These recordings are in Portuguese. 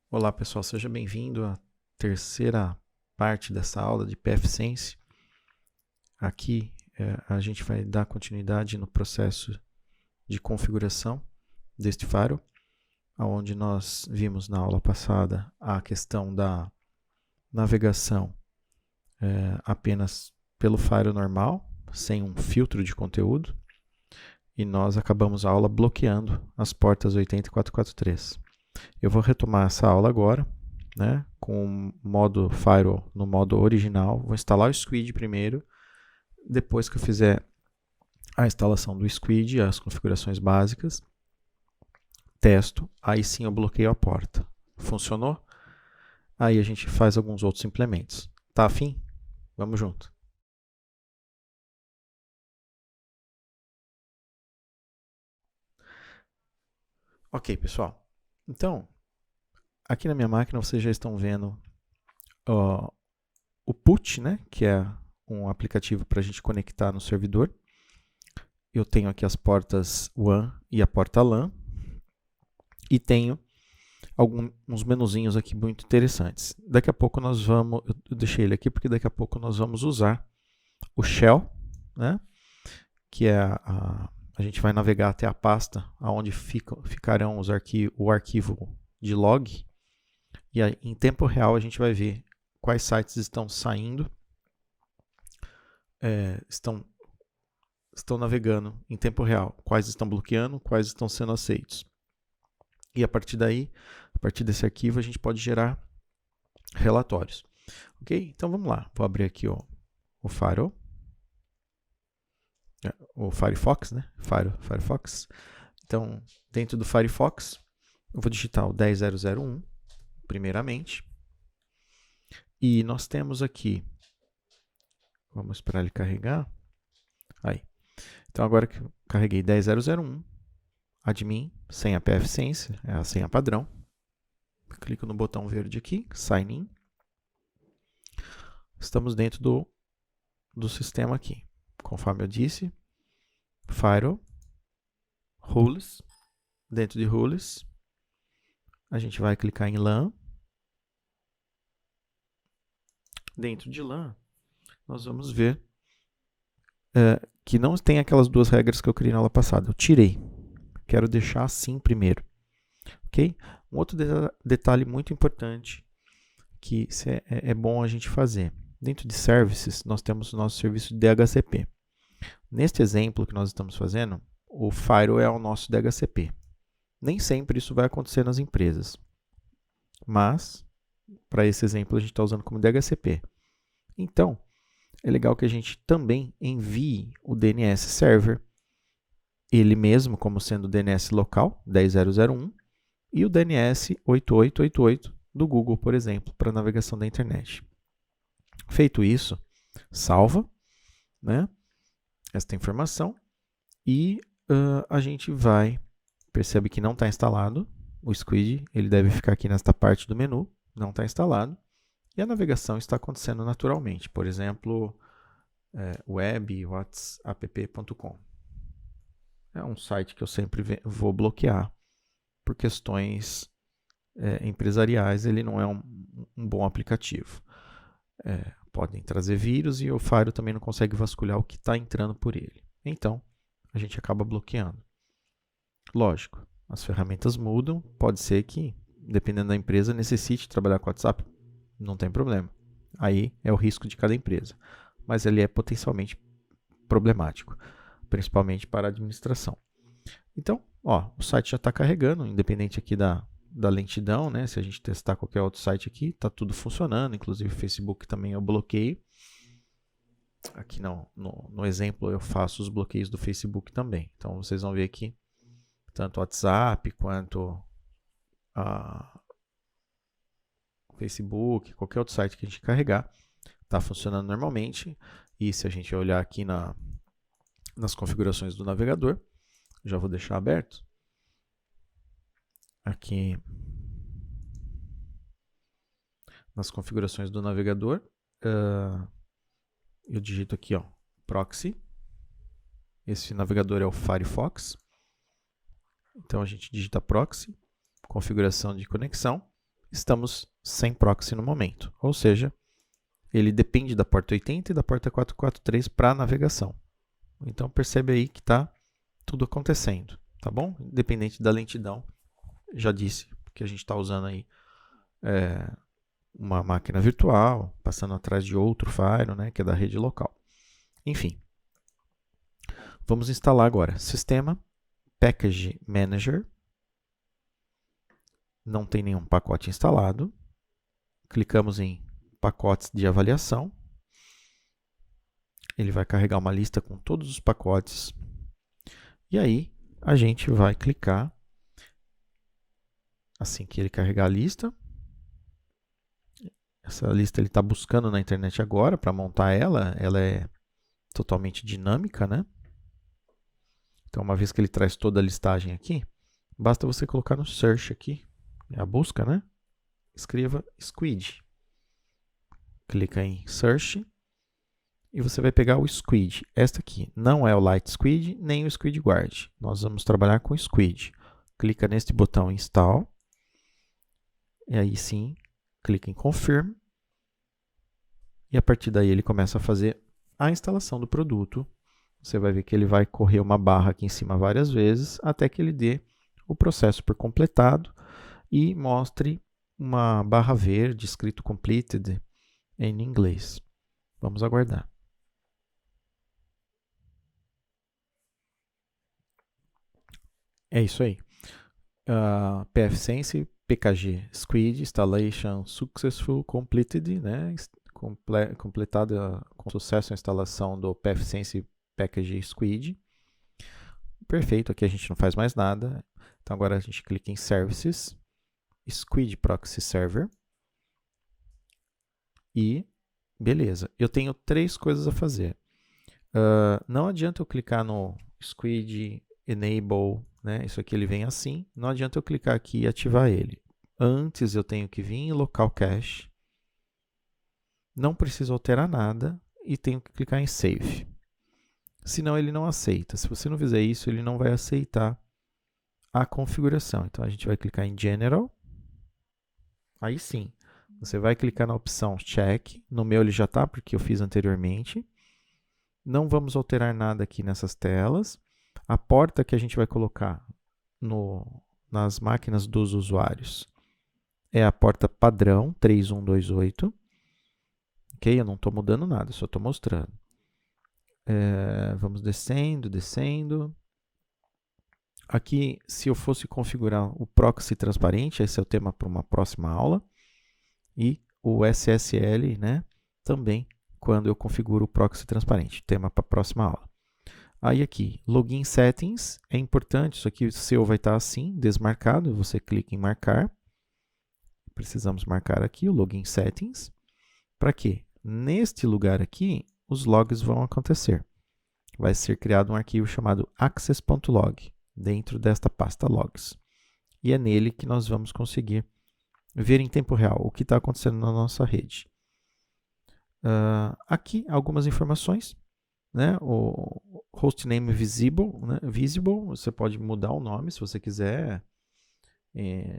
Olá pessoal, seja bem-vindo à terceira parte dessa aula de pfSense. Aqui a gente vai dar continuidade no processo de configuração deste firewall, onde nós vimos na aula passada a questão da navegação apenas pelo firewall normal, sem um filtro de conteúdo, e nós acabamos a aula bloqueando as portas 80 e 443. Eu vou retomar essa aula agora, né, com o modo firewall no modo original. Vou instalar o Squid primeiro. Depois que eu fizer a instalação do Squid, as configurações básicas, testo, aí sim eu bloqueio a porta. Funcionou? Aí a gente faz alguns outros implementos. Tá afim? Vamos junto. Ok, pessoal. Então, aqui na minha máquina vocês já estão vendo o PUT, né, que é um aplicativo para a gente conectar no servidor. Eu tenho aqui as portas WAN e a porta LAN. E tenho alguns menuzinhos aqui muito interessantes. Daqui a pouco nós vamos, eu deixei ele aqui porque daqui a pouco nós vamos usar o shell, né, que é a gente vai navegar até a pasta onde ficarão o arquivo de log, e aí, em tempo real a gente vai ver quais sites estão saindo, estão navegando em tempo real, quais estão bloqueando, quais estão sendo aceitos. E a partir daí, a partir desse arquivo, a gente pode gerar relatórios. Ok? Então vamos lá. Vou abrir aqui o Firewall, o Firefox, né? Firefox. Então, dentro do Firefox, eu vou digitar o 10.0.0.1, primeiramente. E nós temos aqui, vamos esperar ele carregar. Aí. Então, agora que eu carreguei 10.0.0.1, admin, senha pfSense, é a senha padrão. Clico no botão verde aqui, Sign In. Estamos dentro do sistema aqui. Conforme eu disse, Firewall, Rules. Dentro de Rules, a gente vai clicar em LAN. Dentro de LAN, nós vamos ver que não tem aquelas duas regras que eu criei na aula passada. Eu tirei. Quero deixar assim primeiro. Ok? Um outro detalhe muito importante que é bom a gente fazer. Dentro de Services, nós temos o nosso serviço de DHCP. Neste exemplo que nós estamos fazendo, o Firewall é o nosso DHCP. Nem sempre isso vai acontecer nas empresas, mas para esse exemplo a gente está usando como DHCP. Então, é legal que a gente também envie o DNS Server, ele mesmo como sendo o DNS local, 10.0.0.1, e o DNS 8888 do Google, por exemplo, para navegação da internet. Feito isso, salva, né, esta informação e a gente vai, percebe que não está instalado o Squid, ele deve ficar aqui nesta parte do menu, não está instalado, e a navegação está acontecendo naturalmente, por exemplo, web.whatsapp.com. É um site que eu sempre vou bloquear por questões empresariais, ele não é um bom aplicativo. Podem trazer vírus e o Firewall também não consegue vasculhar o que está entrando por ele. Então, a gente acaba bloqueando. Lógico, as ferramentas mudam, pode ser que, dependendo da empresa, necessite trabalhar com WhatsApp, não tem problema. Aí é o risco de cada empresa. Mas ele é potencialmente problemático, principalmente para a administração. Então, o site já está carregando, independente aqui da lentidão, né? Se a gente testar qualquer outro site aqui, está tudo funcionando, inclusive o Facebook também eu bloqueio. Aqui no exemplo eu faço os bloqueios do Facebook também. Então vocês vão ver aqui, tanto o WhatsApp quanto Facebook, qualquer outro site que a gente carregar, está funcionando normalmente. E se a gente olhar aqui nas configurações do navegador, já vou deixar aberto. Aqui nas configurações do navegador, eu digito aqui, proxy. Esse navegador é o Firefox. Então a gente digita proxy, configuração de conexão, estamos sem proxy no momento. Ou seja, ele depende da porta 80 e da porta 443 para navegação. Então percebe aí que está tudo acontecendo, tá bom? Independente da lentidão, já disse que a gente está usando aí uma máquina virtual, passando atrás de outro Firewall, né, que é da rede local. Enfim, vamos instalar agora Sistema, Package Manager. Não tem nenhum pacote instalado. Clicamos em Pacotes de avaliação. Ele vai carregar uma lista com todos os pacotes. E aí, a gente vai clicar, assim que ele carregar a lista. Essa lista ele está buscando na internet agora para montar ela. Ela é totalmente dinâmica, né? Então, uma vez que ele traz toda a listagem aqui, basta você colocar no search aqui, a busca, né? Escreva Squid. Clica em search e você vai pegar o Squid. Esta aqui não é o Light Squid nem o Squid Guard. Nós vamos trabalhar com o Squid. Clica neste botão Install. E aí sim, clica em Confirm. E a partir daí ele começa a fazer a instalação do produto. Você vai ver que ele vai correr uma barra aqui em cima várias vezes, até que ele dê o processo por completado e mostre uma barra verde escrito Completed em inglês. Vamos aguardar. É isso aí. pfSense, PKG, Squid, Installation Successful, Completed, né? Completada com sucesso a instalação do pfSense PKG Squid. Perfeito, aqui a gente não faz mais nada. Então agora a gente clica em Services, Squid Proxy Server. E beleza, eu tenho 3 coisas a fazer. Não adianta eu clicar no Squid Enable, né? Isso aqui ele vem assim. Não adianta eu clicar aqui e ativar ele. Antes eu tenho que vir em Local Cache. Não preciso alterar nada e tenho que clicar em Save. Senão ele não aceita. Se você não fizer isso, ele não vai aceitar a configuração. Então a gente vai clicar em General. Aí sim, você vai clicar na opção Check. No meu ele já está, porque eu fiz anteriormente. Não vamos alterar nada aqui nessas telas. A porta que a gente vai colocar nas máquinas dos usuários é a porta padrão 3128. Ok? Eu não estou mudando nada, só estou mostrando. Vamos descendo, descendo. Aqui, se eu fosse configurar o proxy transparente, esse é o tema para uma próxima aula. E o SSL, né, também, quando eu configuro o proxy transparente, tema para a próxima aula. Aí aqui, Login Settings, é importante, isso aqui o seu vai estar assim, desmarcado, você clica em marcar. Precisamos marcar aqui o Login Settings. Para quê? Neste lugar aqui, os logs vão acontecer. Vai ser criado um arquivo chamado access.log, dentro desta pasta logs. E é nele que nós vamos conseguir ver em tempo real o que está acontecendo na nossa rede. Aqui, algumas informações. Né? O hostname visible, né? Visible, você pode mudar o nome se você quiser.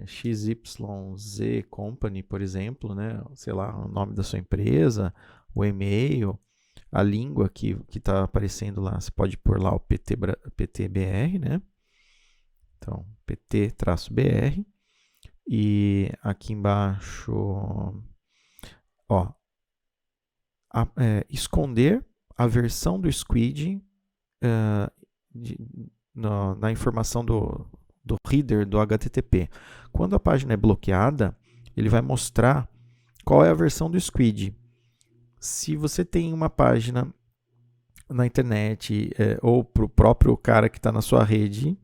XYZ Company, por exemplo, né? Sei lá, o nome da sua empresa, o e-mail, a língua que está aparecendo lá, você pode pôr lá o PTBR, né? Então, PT-BR. E aqui embaixo, ó, esconder a versão do Squid na informação do header do HTTP. Quando a página é bloqueada, ele vai mostrar qual é a versão do Squid. Se você tem uma página na internet ou para o próprio cara que está na sua rede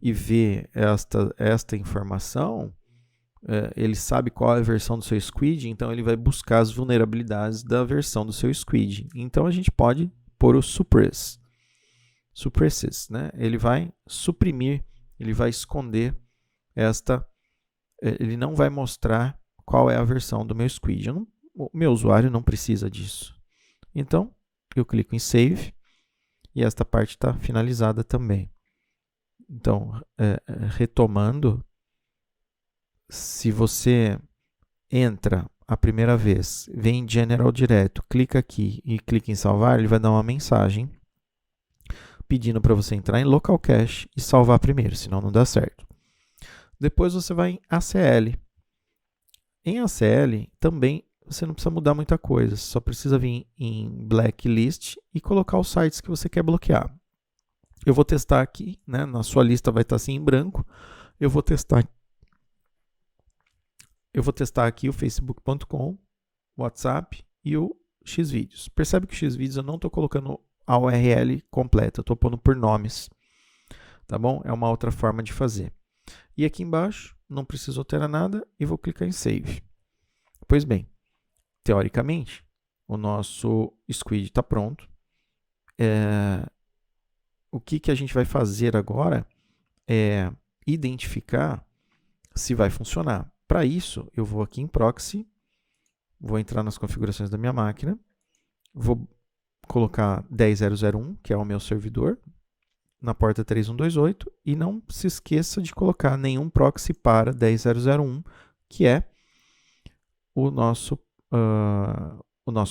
e vê esta informação, ele sabe qual é a versão do seu Squid, então ele vai buscar as vulnerabilidades da versão do seu Squid. Então a gente pode pôr o suppresses, né? Ele vai suprimir, ele vai esconder ele não vai mostrar qual é a versão do meu Squid. O meu usuário não precisa disso. Então, eu clico em Save e esta parte está finalizada também. Então, retomando, se você entra a primeira vez, vem em General direto, clica aqui e clica em salvar, ele vai dar uma mensagem pedindo para você entrar em Local Cache e salvar primeiro, senão não dá certo. Depois você vai em ACL. Em ACL também você não precisa mudar muita coisa, só precisa vir em Blacklist e colocar os sites que você quer bloquear. Eu vou testar aqui, né? Na sua lista vai estar assim em branco. Eu vou testar aqui o facebook.com, WhatsApp e o Xvideos. Percebe que o Xvideos eu não estou colocando a URL completa, eu estou pondo por nomes. Tá bom? É uma outra forma de fazer. E aqui embaixo, não preciso alterar nada e vou clicar em Save. Pois bem, teoricamente, o nosso Squid está pronto. O que a gente vai fazer agora é identificar se vai funcionar. Para isso, eu vou aqui em Proxy, vou entrar nas configurações da minha máquina, vou colocar 10.0.0.1, que é o meu servidor, na porta 3128, e não se esqueça de colocar nenhum proxy para 10.0.0.1, que é o nosso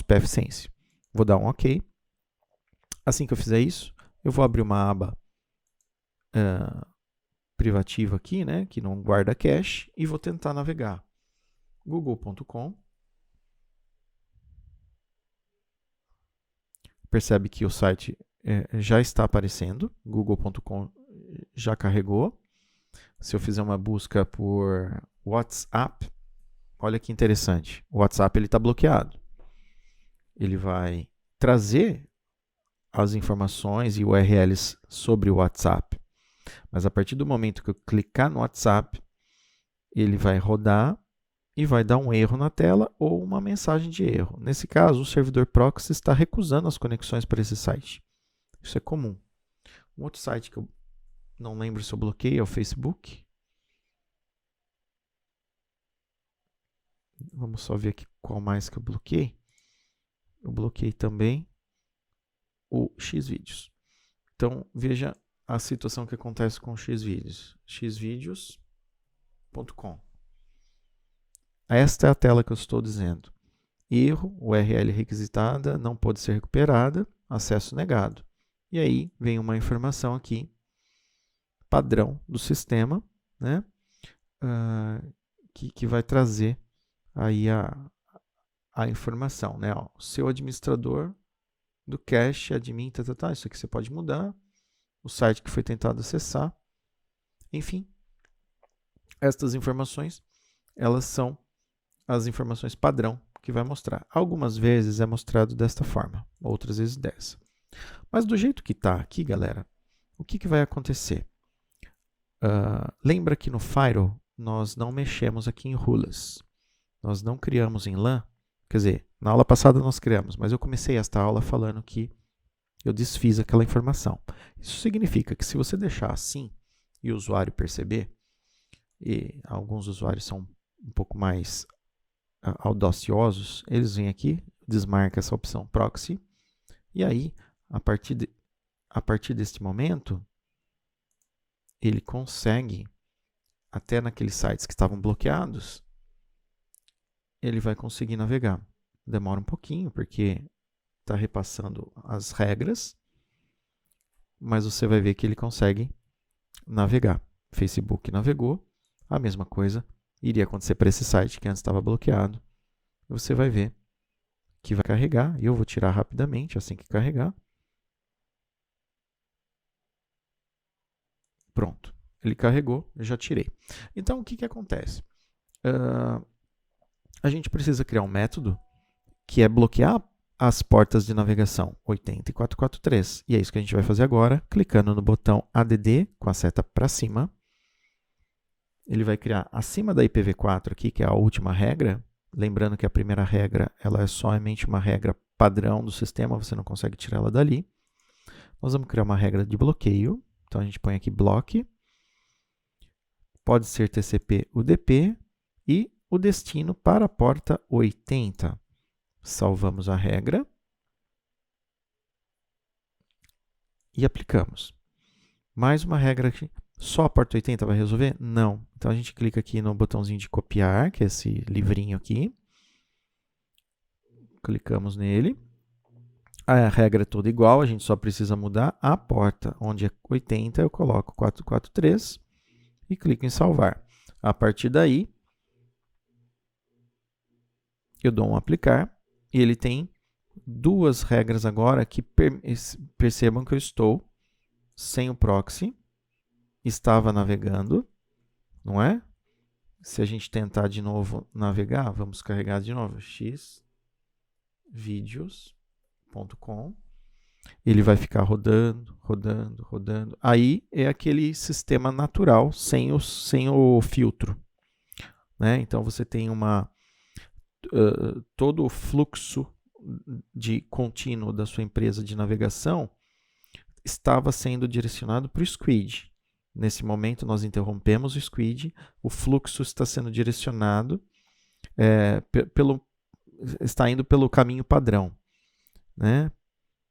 pfSense. Vou dar um OK. Assim que eu fizer isso, eu vou abrir uma aba privativa aqui, né, que não guarda cache, e vou tentar navegar. google.com. Percebe que o site já está aparecendo. google.com já carregou. Se eu fizer uma busca por WhatsApp, olha que interessante. O WhatsApp está bloqueado. Ele vai trazer as informações e URLs sobre o WhatsApp. Mas a partir do momento que eu clicar no WhatsApp, ele vai rodar e vai dar um erro na tela ou uma mensagem de erro. Nesse caso, o servidor proxy está recusando as conexões para esse site. Isso é comum. Um outro site que eu não lembro se eu bloqueei é o Facebook. Vamos só ver aqui qual mais que eu bloqueei. Eu bloqueei também o Xvideos. Então, veja a situação que acontece com o Xvideos. xvideos.com. Esta é a tela que eu estou dizendo. Erro, URL requisitada, não pode ser recuperada, acesso negado. E aí vem uma informação aqui, padrão do sistema, né? Que vai trazer aí a informação, né? Ó, seu administrador do cache, admin, isso aqui você pode mudar, o site que foi tentado acessar, enfim. Estas informações, elas são as informações padrão que vai mostrar. Algumas vezes é mostrado desta forma, outras vezes dessa. Mas do jeito que está aqui, galera, o que vai acontecer? Lembra que no Firewall nós não mexemos aqui em rulas. Nós não criamos em LAN. Quer dizer, na aula passada nós criamos, mas eu comecei esta aula falando que eu desfiz aquela informação. Isso significa que se você deixar assim e o usuário perceber, e alguns usuários são um pouco mais audaciosos, eles vêm aqui, desmarcam essa opção proxy, e aí, a partir deste momento, ele consegue, até naqueles sites que estavam bloqueados, ele vai conseguir navegar. Demora um pouquinho, porque está repassando as regras, mas você vai ver que ele consegue navegar. Facebook navegou, a mesma coisa iria acontecer para esse site que antes estava bloqueado. Você vai ver que vai carregar, e eu vou tirar rapidamente assim que carregar. Pronto, ele carregou, eu já tirei. Então, o que acontece? A gente precisa criar um método que é bloquear as portas de navegação 80 e 443. E é isso que a gente vai fazer agora, clicando no botão ADD com a seta para cima. Ele vai criar acima da IPv4 aqui, que é a última regra. Lembrando que a primeira regra ela é somente uma regra padrão do sistema, você não consegue tirar ela dali. Nós vamos criar uma regra de bloqueio. Então a gente põe aqui block. Pode ser TCP/UDP e o destino para a porta 80. Salvamos a regra e aplicamos. Mais uma regra aqui Só a porta 80 vai resolver? Não. Então a gente clica aqui no botãozinho de copiar, que é esse livrinho aqui. Clicamos nele. A regra é toda igual, a gente só precisa mudar a porta. Onde é 80, eu coloco 443 e clico em salvar. A partir daí, eu dou um aplicar e ele tem duas regras agora que percebam que eu estou sem o proxy, estava navegando, não é? Se a gente tentar de novo navegar, vamos carregar de novo, xvideos.com, ele vai ficar rodando, rodando, rodando. Aí é aquele sistema natural, sem o filtro, né? Então você tem todo o fluxo de contínuo da sua empresa de navegação estava sendo direcionado para o Squid. Nesse momento, nós interrompemos o Squid, o fluxo está sendo direcionado, está indo pelo caminho padrão, né?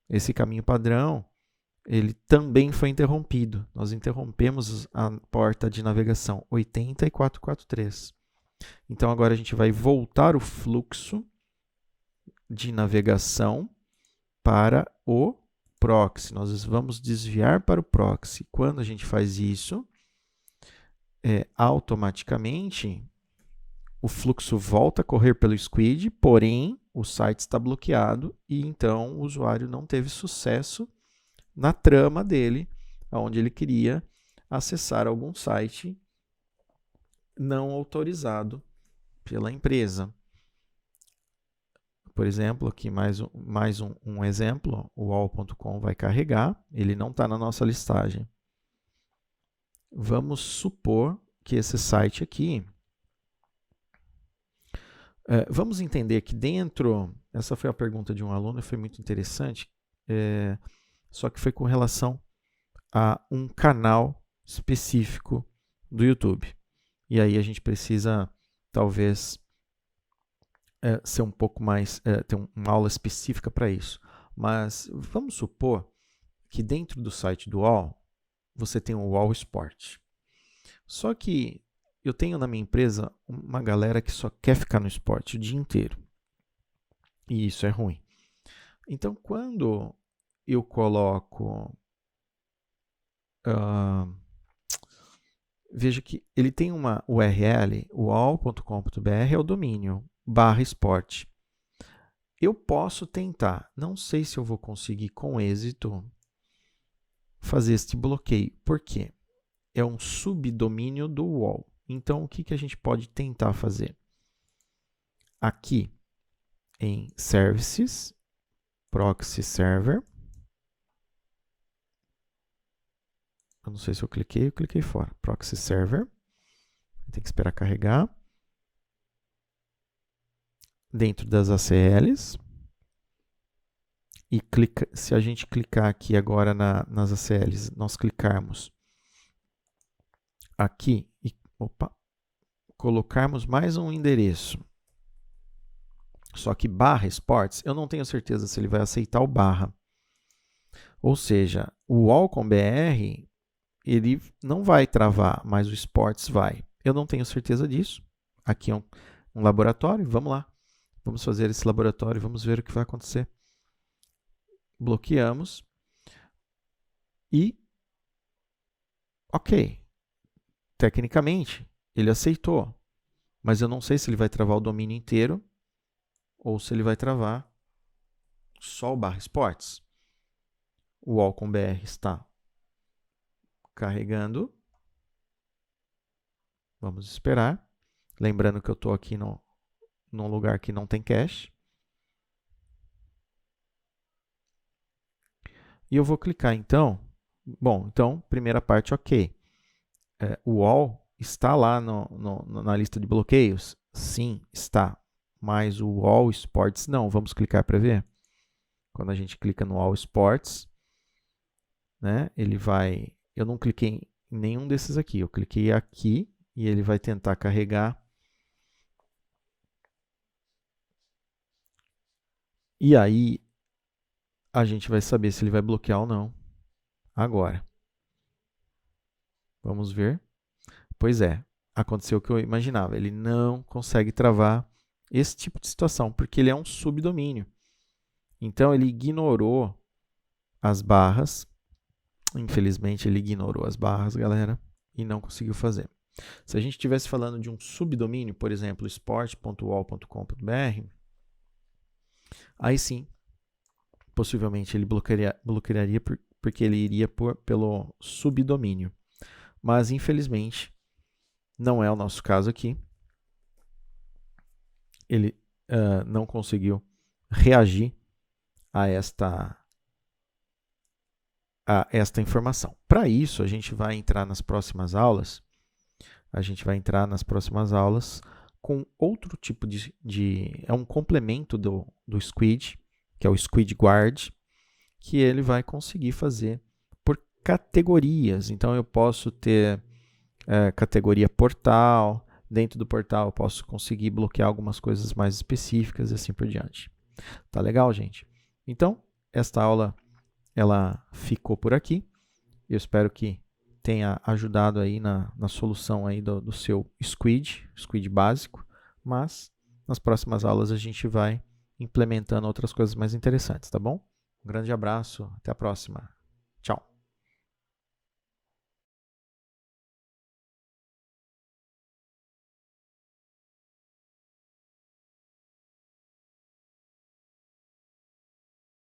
Esse caminho padrão, ele também foi interrompido. Nós interrompemos a porta de navegação 80 e 443. Então, agora a gente vai voltar o fluxo de navegação para o proxy. Nós vamos desviar para o proxy. Quando a gente faz isso, automaticamente o fluxo volta a correr pelo Squid, porém o site está bloqueado e então o usuário não teve sucesso na trama dele, onde ele queria acessar algum site não autorizado pela empresa. Por exemplo, aqui mais um exemplo, o all.com vai carregar, ele não está na nossa listagem. Vamos supor que esse site aqui, vamos entender que dentro, essa foi a pergunta de um aluno, foi muito interessante, só que foi com relação a um canal específico do YouTube. E aí a gente precisa, talvez, ser um pouco mais, ter uma aula específica para isso. Mas vamos supor que dentro do site do UOL, você tem o UOL Sport. Só que eu tenho na minha empresa uma galera que só quer ficar no esporte o dia inteiro. E isso é ruim. Então, quando eu coloco... veja que ele tem uma URL, uol.com.br é o domínio, /esporte. Eu posso tentar, não sei se eu vou conseguir com êxito fazer este bloqueio. Por quê? É um subdomínio do UOL. Então, o que a gente pode tentar fazer? Aqui em Services, Proxy Server. Eu não sei se eu cliquei fora. Proxy Server. Tem que esperar carregar. Dentro das ACLs. E se a gente clicar aqui agora nas ACLs, nós clicarmos aqui e colocarmos mais um endereço. Só que /esportes, eu não tenho certeza se ele vai aceitar o /. Ou seja, o UOL com BR, ele não vai travar, mas o esportes vai. Eu não tenho certeza disso. Aqui é um laboratório, vamos lá. Vamos fazer esse laboratório, vamos ver o que vai acontecer. Bloqueamos. E, ok, tecnicamente, ele aceitou. Mas eu não sei se ele vai travar o domínio inteiro ou se ele vai travar só o /esportes. O UOL com BR está carregando. Vamos esperar. Lembrando que eu estou aqui num lugar que não tem cache. E eu vou clicar então. Bom, então, primeira parte, ok. O UOL está lá na lista de bloqueios? Sim, está. Mas o UOL Sports não. Vamos clicar para ver? Quando a gente clica no UOL Sports, né, ele vai... Eu não cliquei em nenhum desses aqui. Eu cliquei aqui e ele vai tentar carregar. E aí, a gente vai saber se ele vai bloquear ou não. Agora. Vamos ver. Pois é, aconteceu o que eu imaginava. Ele não consegue travar esse tipo de situação, porque ele é um subdomínio. Então, ele ignorou as barras. Infelizmente, ele ignorou as barras, galera, e não conseguiu fazer. Se a gente estivesse falando de um subdomínio, por exemplo, esporte.uol.com.br, aí sim, possivelmente ele bloquearia porque ele iria pelo subdomínio. Mas, infelizmente, não é o nosso caso aqui. Ele não conseguiu reagir a esta informação. Para isso, a gente vai entrar nas próximas aulas. Com outro tipo é um complemento do Squid, que é o Squid Guard, que ele vai conseguir fazer por categorias. Então, eu posso ter categoria portal. Dentro do portal, eu posso conseguir bloquear algumas coisas mais específicas e assim por diante. Tá legal, gente? Então, esta aula ela ficou por aqui. Eu espero que tenha ajudado aí na solução aí do seu Squid básico, mas nas próximas aulas a gente vai implementando outras coisas mais interessantes, tá bom? Um grande abraço, até a próxima. Tchau.